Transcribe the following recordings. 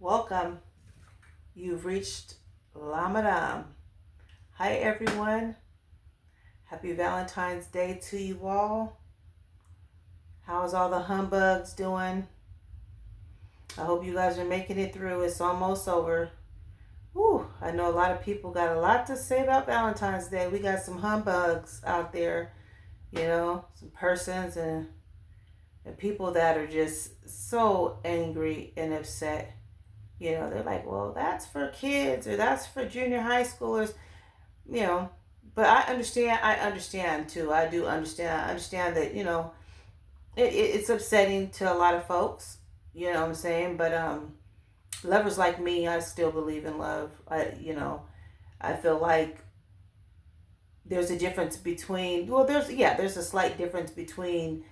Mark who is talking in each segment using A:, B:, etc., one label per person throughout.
A: Welcome. You've reached La Madame. Hi, everyone. Happy Valentine's Day to you all. How's all the humbugs doing? I hope you guys are making it through. It's almost over. Whew, I know a lot of people got a lot to say about Valentine's Day. We got some humbugs out there, some persons and people that are just so angry and upset. They're like, well, that's for kids or that's for junior high schoolers, you know. But I understand too. I do understand. I understand that, it's upsetting to a lot of folks, you know what I'm saying? But lovers like me, I still believe in love. I feel like there's a difference between, well, there's a slight difference between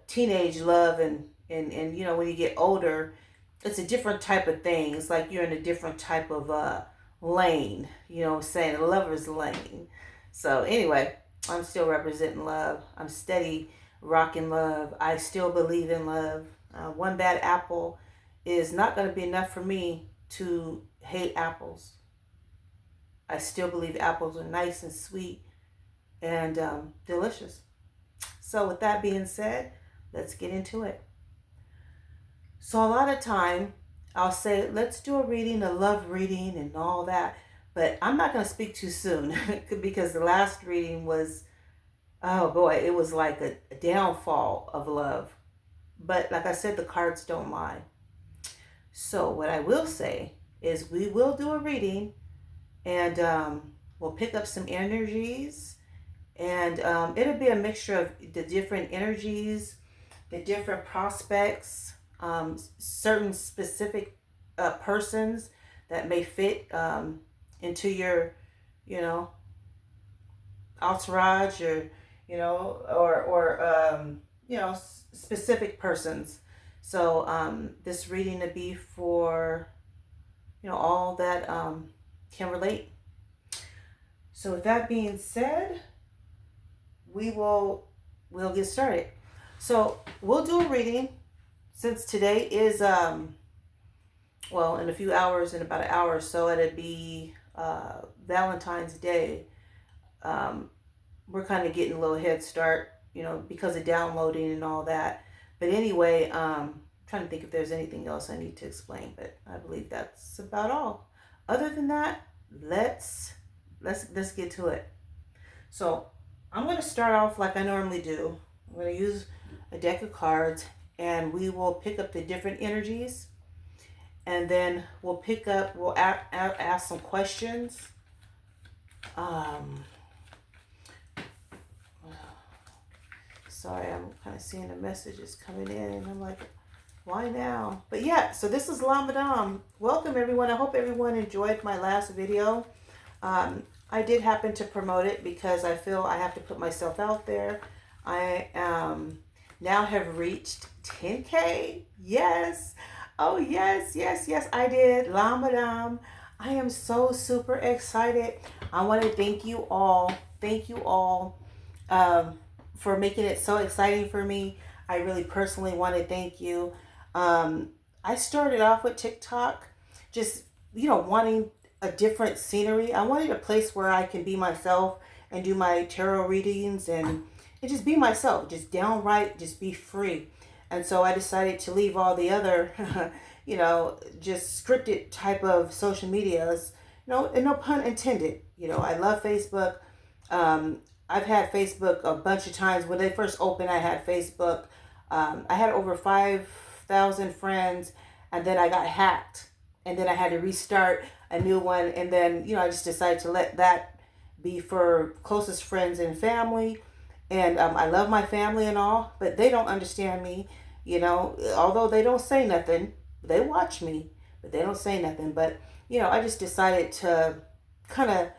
A: teenage love and when you get older, it's a different type of thing. It's like you're in a different type of lane, you know what I'm saying? A lover's lane. So anyway, I'm still representing love. I'm steady rocking love. I still believe in love. One bad apple is not going to be enough for me to hate apples. I still believe apples are nice and sweet and delicious. So with that being said, let's get into it. So a lot of time I'll say, let's do a reading, a love reading and all that. But I'm not going to speak too soon because the last reading was, oh boy, it was like a downfall of love. But like I said, the cards don't lie. So what I will say is we will do a reading and we'll pick up some energies and it'll be a mixture of the different energies, the different prospects, certain specific persons that may fit into your, you know, entourage or, specific persons. So this reading to be for, all that can relate. So with that being said, we'll get started. So we'll do a reading since today is in a few hours, in about an hour or so, it'll be Valentine's Day. We're kind of getting a little head start, because of downloading and all that. But anyway, trying to think if there's anything else I need to explain, but I believe that's about all. Other than that, let's get to it. So I'm going to start off like I normally do. I'm going to use a deck of cards and we will pick up the different energies and then we'll ask some questions. Sorry, I'm kind of seeing the messages coming in and I'm like, why now? But yeah, so this is La Madame. Welcome everyone. I hope everyone enjoyed my last video. I did happen to promote it because I feel I have to put myself out there. I now have reached 10K. Yes. Oh, yes, I did. La Madame. I am so super excited. I want to thank you all. Thank you all for making it so exciting for me. I really personally want to thank you. I started off with TikTok just, wanting a different scenery. I wanted a place where I can be myself and do my tarot readings and just be myself, just downright, just be free. And so I decided to leave all the other, just scripted type of social medias, and no pun intended. I love Facebook. I've had Facebook a bunch of times. When they first opened, I had Facebook. I had over 5,000 friends, and then I got hacked. And then I had to restart a new one. And then, I just decided to let that be for closest friends and family. And I love my family and all, but they don't understand me, although they don't say nothing. They watch me, but they don't say nothing. But, I just decided to kind of,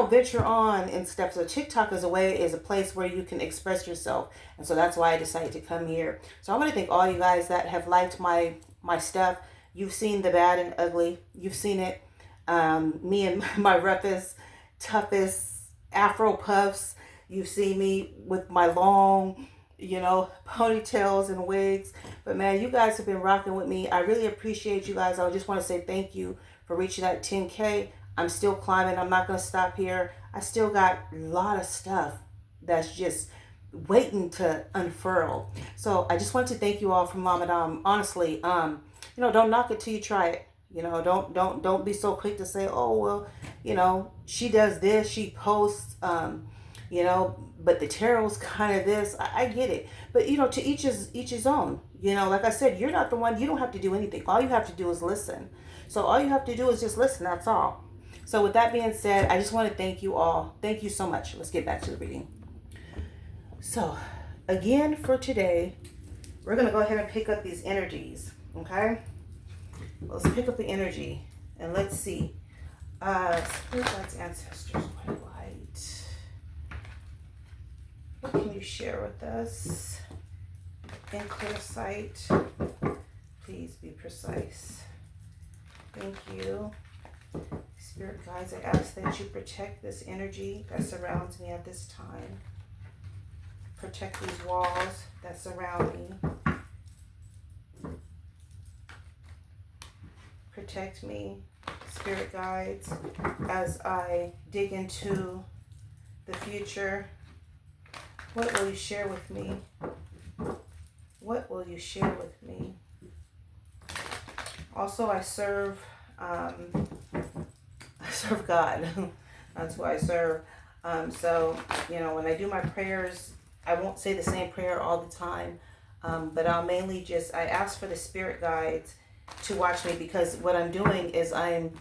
A: venture on and stuff. So TikTok is a place where you can express yourself. And so that's why I decided to come here. So I want to thank all you guys that have liked my stuff. You've seen the bad and ugly. You've seen it. Me and my roughest, toughest Afro puffs. You've seen me with my long, ponytails and wigs. But man, you guys have been rocking with me. I really appreciate you guys. I just want to say thank you for reaching that 10K. I'm still climbing. I'm not going to stop here. I still got a lot of stuff that's just waiting to unfurl. So I just want to thank you all from Lamadam. Honestly, don't knock it till you try it. Don't be so quick to say, oh well, she does this, she posts, but the tarot's kind of this. I get it, but to each his own. Like I said, you're not the one. You don't have to do anything. All you have to do is listen. So all you have to do is just listen. That's all. So with that being said, I just want to thank you all. Thank you so much. Let's get back to the reading. So again, for today, we're going to go ahead and pick up these energies. Okay. Let's pick up the energy and let's see. Spirit guides, ancestors, white light. What can you share with us? In clear sight, please be precise. Thank you. Spirit guides, I ask that you protect this energy that surrounds me at this time. Protect these walls that surround me. Protect me, spirit guides, as I dig into the future. What will you share with me? What will you share with me? Also, I serve God. That's who I serve. So, when I do my prayers, I won't say the same prayer all the time, but I'll mainly I ask for the spirit guides to watch me, because what I'm doing is I'm,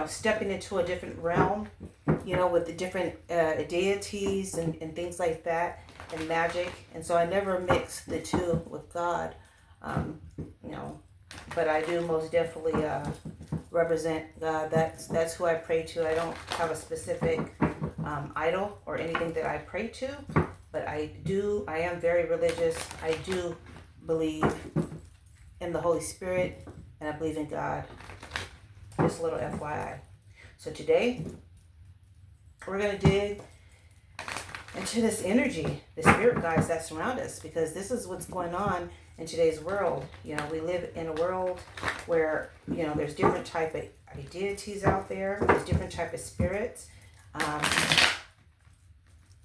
A: stepping into a different realm, with the different deities and things like that, and magic. And so I never mix the two with God, but I do most definitely represent God. That's who I pray to. I don't have a specific idol or anything that I pray to, but I am very religious. I do believe in the Holy Spirit, and I believe in God. Just a little FYI. So today, we're going to dig into this energy, the spirit guides that surround us, because this is what's going on in today's world. We live in a world where, there's different type of deities out there. There's different type of spirits.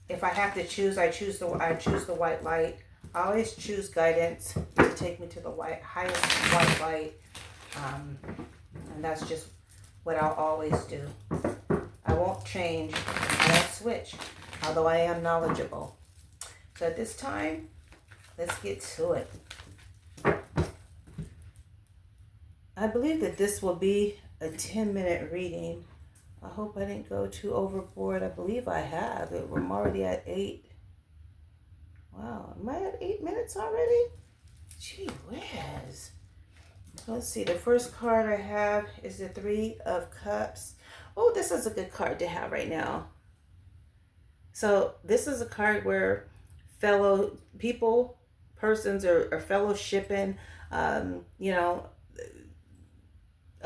A: If I have to choose, I choose the white light. I always choose guidance to take me to the highest white light, and that's just what I'll always do. I won't change. I won't switch, although I am knowledgeable. So at this time, let's get to it. I believe that this will be a 10-minute reading. I hope I didn't go too overboard. I believe I have. I'm already at 8. Wow, am I at 8 minutes already? Gee whiz. Let's see, the first card I have is the 3 of Cups. Oh, this is a good card to have right now. So this is a card where fellow people, persons are fellowshipping. A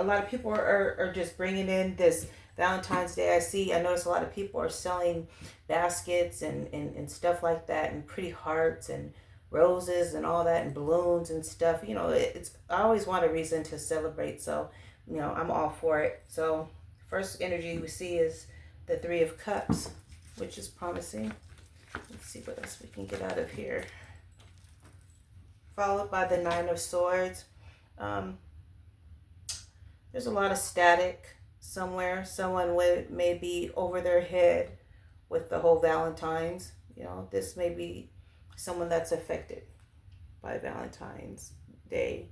A: lot of people are just bringing in this Valentine's Day. I notice a lot of people are selling baskets and stuff like that, and pretty hearts and roses and all that, and balloons and stuff. I always want a reason to celebrate, so I'm all for it. So first energy we see is the 3 of Cups, which is promising. Let's see what else we can get out of here. Followed by the 9 of Swords. There's a lot of static somewhere. Someone may be over their head with the whole Valentine's. This may be someone that's affected by Valentine's Day.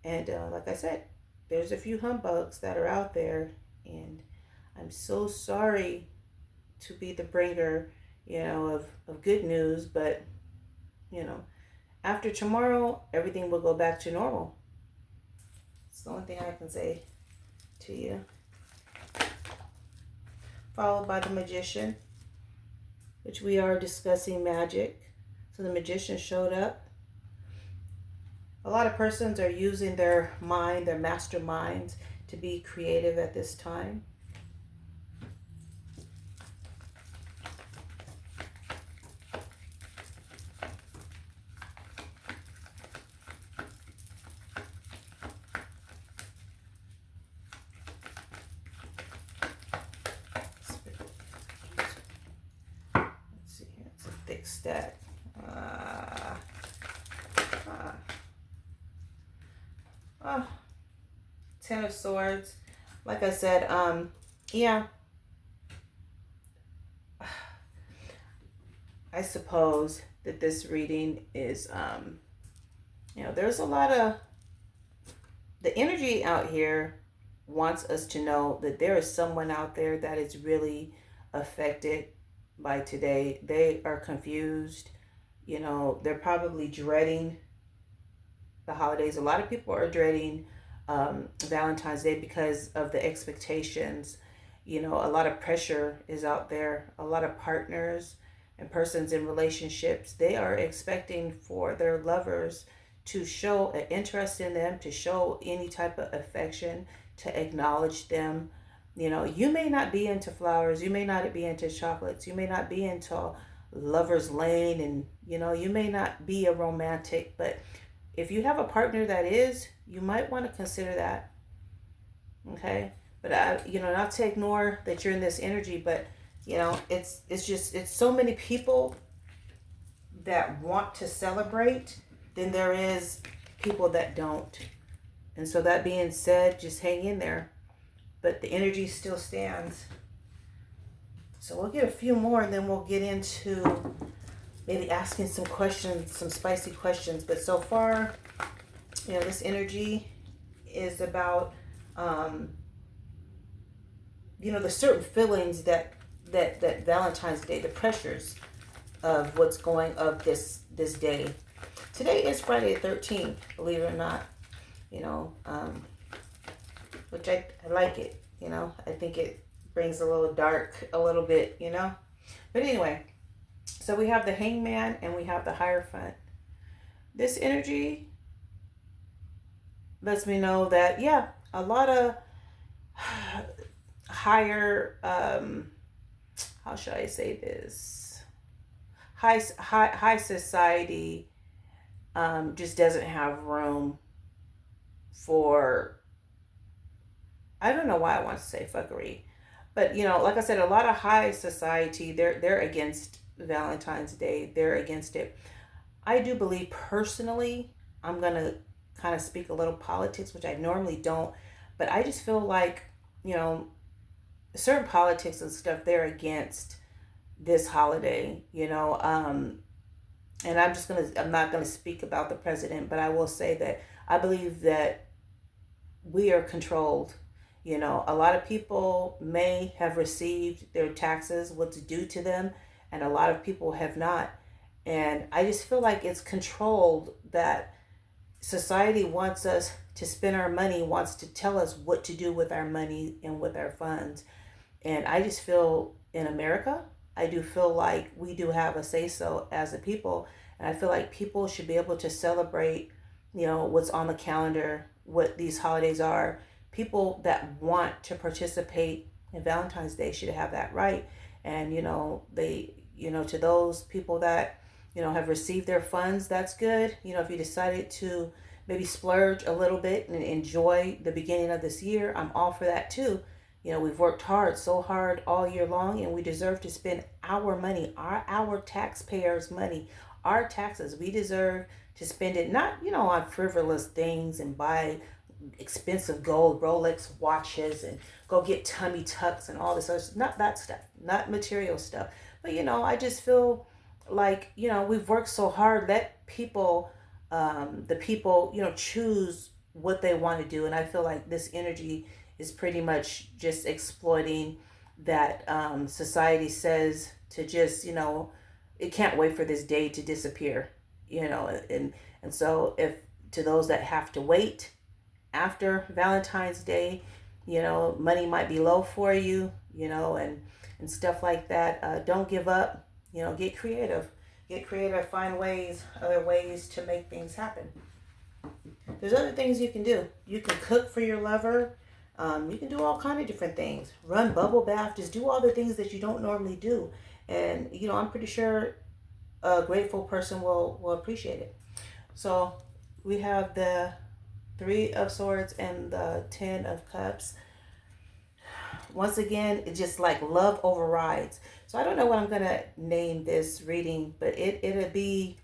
A: And like I said, there's a few humbugs that are out there. And I'm so sorry to be the bringer, of good news. But, after tomorrow, everything will go back to normal. It's the only thing I can say to you. Followed by the Magician, which we are discussing magic. So the Magician showed up. A lot of persons are using their mind, their masterminds, to be creative at this time. stack. Oh, Ten of Swords. Like I said, yeah, I suppose that this reading is, there's a lot of, the energy out here wants us to know that there is someone out there that is really affected by today. They are confused. They're probably dreading the holidays. A lot of people are dreading Valentine's Day because of the expectations. A lot of pressure is out there. A lot of partners and persons in relationships, they are expecting for their lovers to show an interest in them, to show any type of affection, to acknowledge them. You may not be into flowers, you may not be into chocolates, you may not be into lover's lane, and you may not be a romantic, but if you have a partner that is, you might want to consider that. Okay? But not to ignore that you're in this energy, but it's so many people that want to celebrate, then there is people that don't. And so that being said, just hang in there. But the energy still stands. So we'll get a few more and then we'll get into maybe asking some questions, some spicy questions. But so far, this energy is about, the certain feelings that Valentine's Day, the pressures of what's going of this day. Today is Friday the 13th, believe it or not. Which I like it. I think it brings a little dark a little bit. But anyway, so we have the Hangman and we have the Hierophant. This energy lets me know that a lot of higher, how should I say this, high society just doesn't have room for, I don't know why I want to say fuckery, but like I said, a lot of high society, they're against Valentine's Day. They're against it. I do believe personally, I'm gonna kind of speak a little politics, which I normally don't, but I just feel like certain politics and stuff, they're against this holiday, and I'm not gonna speak about the president, but I will say that I believe that we are controlled. A lot of people may have received their taxes, what's due to them, and a lot of people have not. And I just feel like it's controlled, that society wants us to spend our money, wants to tell us what to do with our money and with our funds. And I just feel in America, I do feel like we do have a say-so as a people. And I feel like people should be able to celebrate, what's on the calendar, what these holidays are. People that want to participate in Valentine's Day should have that right. And, to those people that, have received their funds, that's good. If you decided to maybe splurge a little bit and enjoy the beginning of this year, I'm all for that too. We've worked so hard all year long, and we deserve to spend our money, our taxpayers' money, our taxes. We deserve to spend it not, on frivolous things and buy expensive gold Rolex watches and go get tummy tucks and all this other stuff. Not that stuff, not material stuff. But I just feel like we've worked so hard. Let people, the people, choose what they want to do. And I feel like this energy is pretty much just exploiting that. Society says to just it can't wait for this day to disappear. And so if to those that have to wait after Valentine's Day, money might be low for you, and stuff like that. Don't give up, get creative, find other ways to make things happen. There's other things you can do. You can cook for your lover. You can do all kind of different things. Run bubble bath, just do all the things that you don't normally do. And, I'm pretty sure a grateful person will appreciate it. So we have the 3 of Swords and the 10 of Cups. once again, it's just like love overrides. So I don't know what I'm gonna name this reading, but it'll be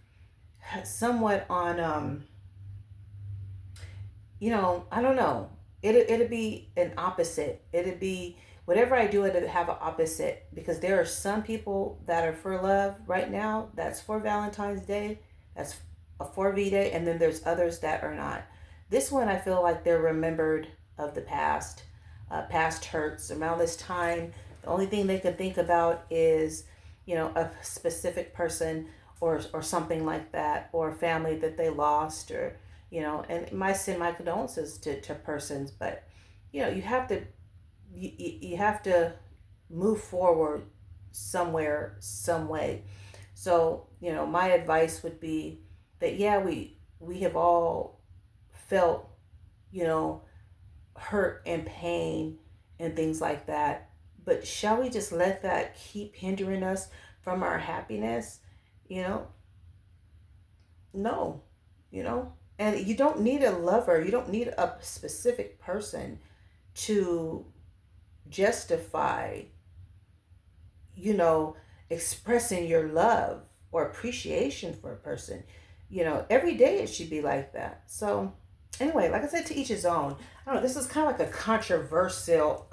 A: somewhat on I don't know. It'll be an opposite. It'll be whatever I do, it'll have an opposite, because there are some people that are for love right now. That's for Valentine's Day. That's a for V Day, and then there's others that are not. This one, I feel like they're remembered of the past, past hurts. Around this time, the only thing they can think about is, a specific person or something like that, or a family that they lost, or and my send my condolences to persons, but you have to you have to move forward somewhere, some way. So my advice would be that, yeah, we have all felt you know hurt and pain and things like that, but shall we just let that keep hindering us from our happiness? you know no. And you don't need a lover, you don't need a specific person to justify you know expressing your love or appreciation for a person. Every day it should be like that. So anyway, like I said, to each his own. I don't know, this is kind of like a controversial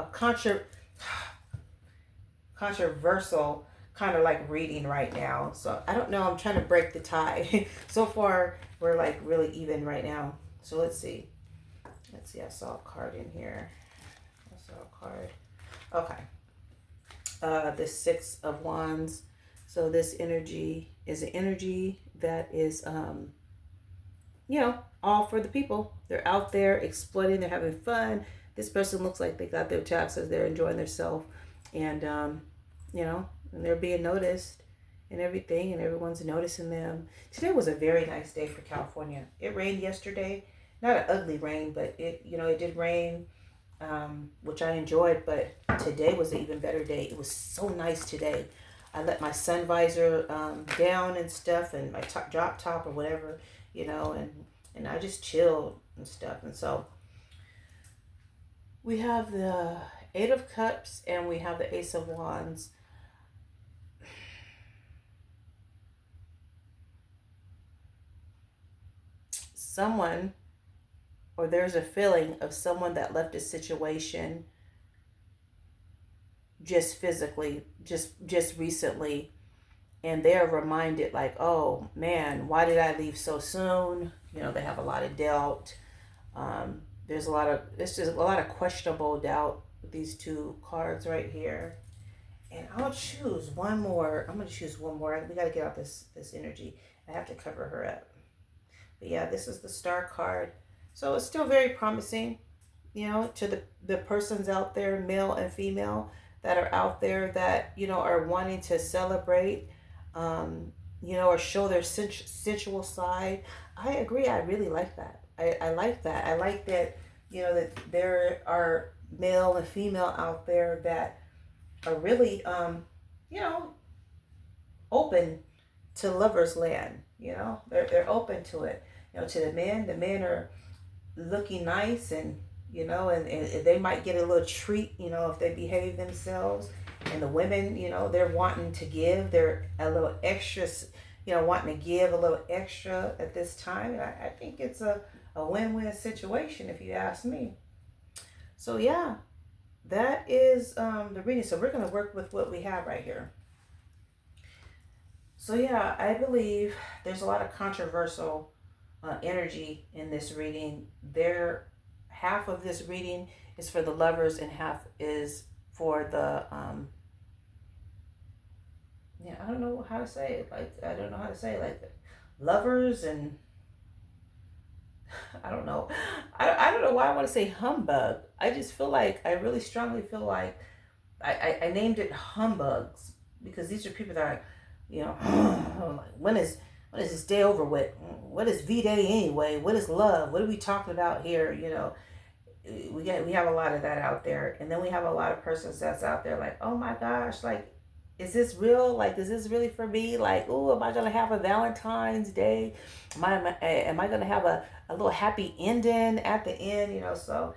A: kind of like reading right now. So I don't know, I'm trying to break the tie. So far we're like really even right now. So let's see. I saw a card in here. Okay. The Six of Wands. So this energy is an energy that is all for the people. They're out there exploiting, they're having fun. This person looks like they got their taxes, they're enjoying themselves, and and they're being noticed and everything, and everyone's noticing them. Today was a very nice day for California. It rained yesterday. Not an ugly rain, but it did rain, which I enjoyed, but today was an even better day. It was so nice today. I let my sun visor down and stuff, and my drop top or whatever, and I just chilled and stuff. And so we have the Eight of Cups and we have the Ace of Wands. Someone, or there's a feeling of someone that left a situation just physically, just recently, and they're reminded like, oh man, why did I leave so soon? They have a lot of doubt. It's just a lot of questionable doubt with these two cards right here. And I'll choose one more. I'm going to choose one more. We got to get out this energy. I have to cover her up. But yeah, this is the Star card. So it's still very promising, to the persons out there, male and female, that are out there that, are wanting to celebrate, or show their sensual side. I agree. I really like that. I like that. I like that, that there are male and female out there that are really, open to lovers land. They're open to it. To the men are looking nice, and and they might get a little treat, if they behave themselves. And the women, they're wanting to give. They're a little extra, wanting to give a little extra at this time. And I think it's a win-win situation, if you ask me. So yeah, that is the reading. So we're going to work with what we have right here. So yeah, I believe there's a lot of controversial energy in this reading. Half of this reading is for the lovers, and half is for the I don't know how to say it. Like lovers, and I don't know. I don't know why I want to say humbug. I just feel like, I really strongly feel like I named it humbugs, because these are people that are, when is this day over with? What is V-Day anyway? What is love? What are we talking about here? We have a lot of that out there. And then we have a lot of persons that's out there like, oh my gosh, like, is this real? Like, is this really for me? Like, oh, am I going to have a Valentine's Day? Am I going to have a little happy ending at the end? So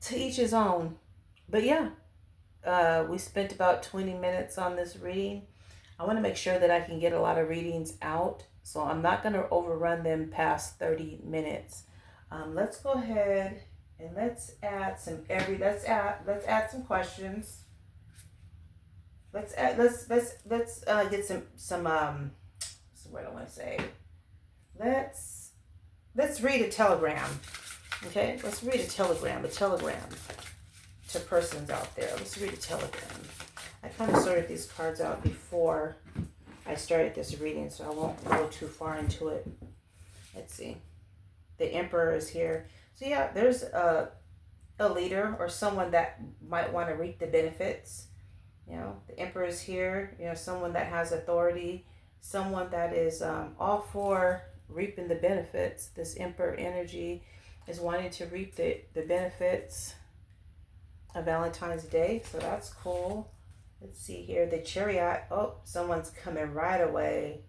A: to each his own. But yeah, we spent about 20 minutes on this reading. I want to make sure that I can get a lot of readings out, so I'm not going to overrun them past 30 minutes. Let's go ahead and let's add let's add some questions. Let's get what do I want to say? Let's read a telegram. Okay, let's read a telegram to persons out there. Let's read a telegram. I kind of sorted these cards out before I started this reading, so I won't go too far into it. Let's see. The Emperor is here. So yeah, there's a leader or someone that might want to reap the benefits. You know, the Emperor is here. You know, someone that has authority, someone that is all for reaping the benefits. This Emperor energy is wanting to reap the benefits of Valentine's Day. So that's cool. Let's see here. The Chariot. Oh, someone's coming right away.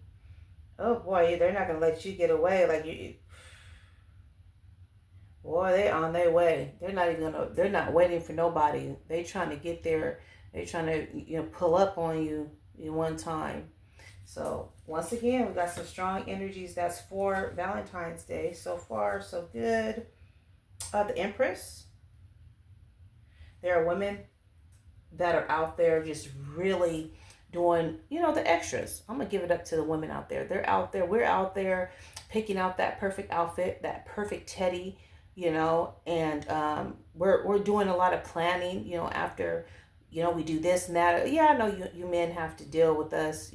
A: Oh boy, they're not going to let you get away. Like you. Boy, they on their way. They're not waiting for nobody. They trying to get there. They trying to, pull up on you in one time. So once again, we got some strong energies. That's for Valentine's Day. So far, so good. The Empress. There are women that are out there just really doing, the extras. I'm going to give it up to the women out there. They're out there. We're out there picking out that perfect outfit, that perfect teddy, and we're doing a lot of planning, after, we do this and that. Yeah, I know you men have to deal with us,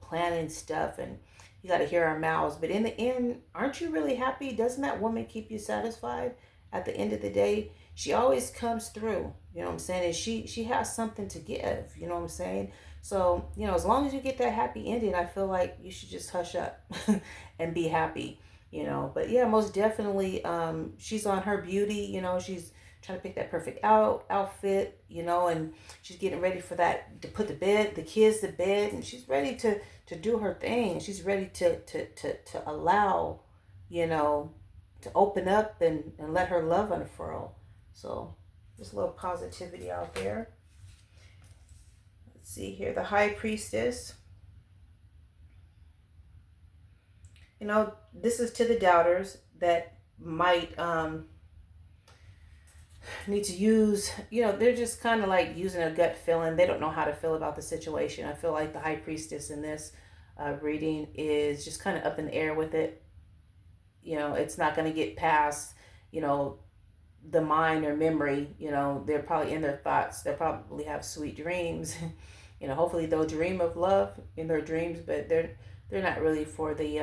A: planning stuff, and you got to hear our mouths. But in the end, aren't you really happy? Doesn't that woman keep you satisfied at the end of the day? She always comes through, you know what I'm saying? And she has something to give, you know what I'm saying? So, as long as you get that happy ending, I feel like you should just hush up and be happy, But yeah, most definitely, she's on her beauty, she's trying to pick that perfect outfit, and she's getting ready for that, to put the kids to bed, and she's ready to do her thing. She's ready to allow, to open up and let her love unfurl. So just a little positivity out there. Let's see here. The High Priestess. This is to the doubters that might need to use, they're just kind of like using a gut feeling. They don't know how to feel about the situation. I feel like the High Priestess in this reading is just kind of up in the air with it. It's not going to get past, the mind or memory. They're probably in their thoughts. They'll probably have sweet dreams. Hopefully they'll dream of love in their dreams, but they're not really for the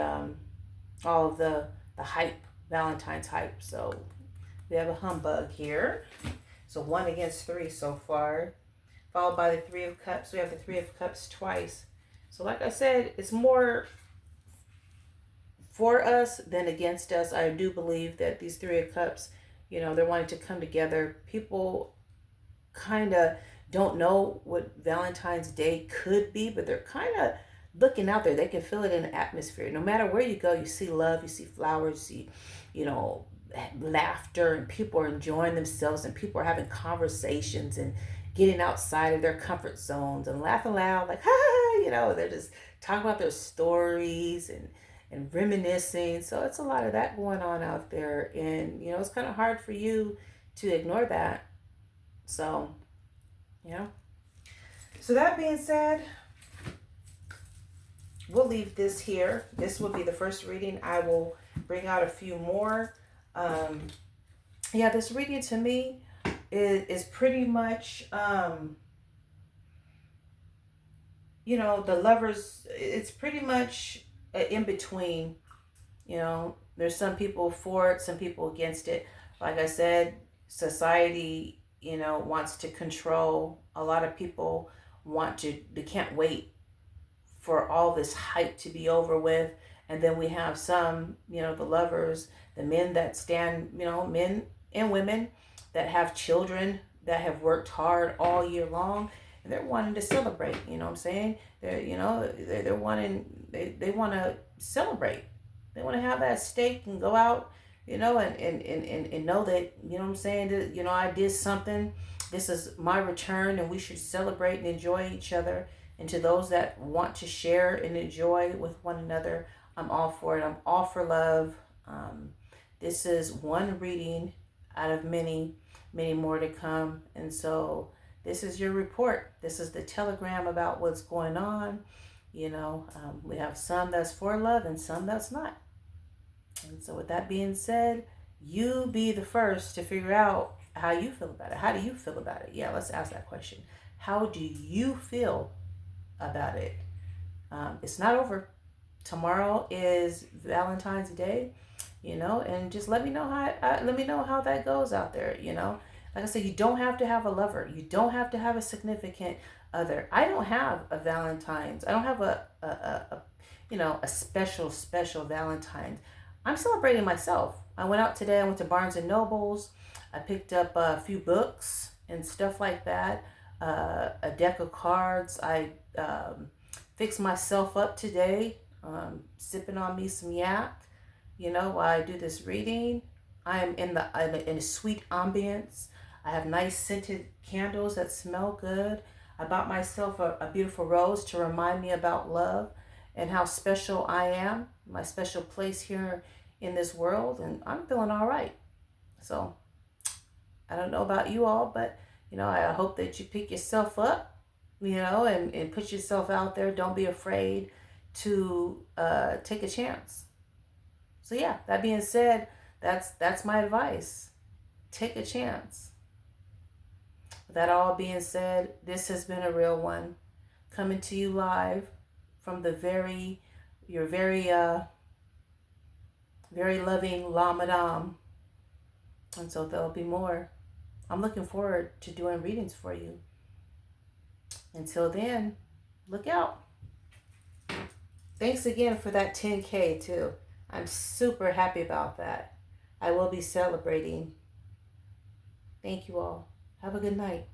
A: all of the hype, Valentine's hype. So we have a humbug here. So 1 against 3 so far, followed by the 3 of Cups. We have the 3 of Cups twice. So like I said, it's more for us than against us. I do believe that these 3 of Cups, they're wanting to come together. People kind of don't know what Valentine's Day could be, but they're kind of looking out there. They can feel it in the atmosphere. No matter where you go, you see love, you see flowers, you see, laughter, and people are enjoying themselves, and people are having conversations and getting outside of their comfort zones and laughing loud, like, ha, they're just talking about their stories and reminiscing. So it's a lot of that going on out there. And, it's kind of hard for you to ignore that. So, So that being said, we'll leave this here. This will be the first reading. I will bring out a few more. This reading to me is pretty much, the Lovers, it's pretty much in between. There's some people for it, some people against it. Like I said, society, wants to control. A lot of people they can't wait for all this hype to be over with. And then we have some, the lovers, the men that stand, men and women that have children that have worked hard all year long, and they're wanting to celebrate. You know what I'm saying? They're wanting, they want to celebrate. They want to have that steak and go out and know that, what I'm saying, that, I did something. This is my return, and we should celebrate and enjoy each other. And to those that want to share and enjoy with one another, I'm all for it. I'm all for love. Um, this is one reading out of many, many more to come. And so this is your report. This is the telegram about what's going on. We have some that's for love and some that's not. And so with that being said, you be the first to figure out how you feel about it. How do you feel about it? Yeah, let's ask that question. How do you feel about it? It's not over. Tomorrow is Valentine's Day, and just let me know how that goes out there. Like I said, you don't have to have a lover. You don't have to have a significant other. I don't have a Valentine's. I don't have a special Valentine's. I'm celebrating myself. I went out today. I went to Barnes and Nobles. I picked up a few books and stuff like that. A deck of cards. I fixed myself up today, sipping on me some yak. While I do this reading, I'm in a sweet ambience. I have nice scented candles that smell good. I bought myself a beautiful rose to remind me about love and how special I am, my special place here in this world, and I'm feeling all right. So I don't know about you all, but I hope that you pick yourself up, and put yourself out there. Don't be afraid to take a chance. So yeah, that being said, that's my advice. Take a chance. With that all being said, this has been a real one, coming to you live from your very very loving La Madame. And so there'll be more. I'm looking forward to doing readings for you. Until then, look out. Thanks again for that 10K too. I'm super happy about that. I will be celebrating. Thank you all. Have a good night.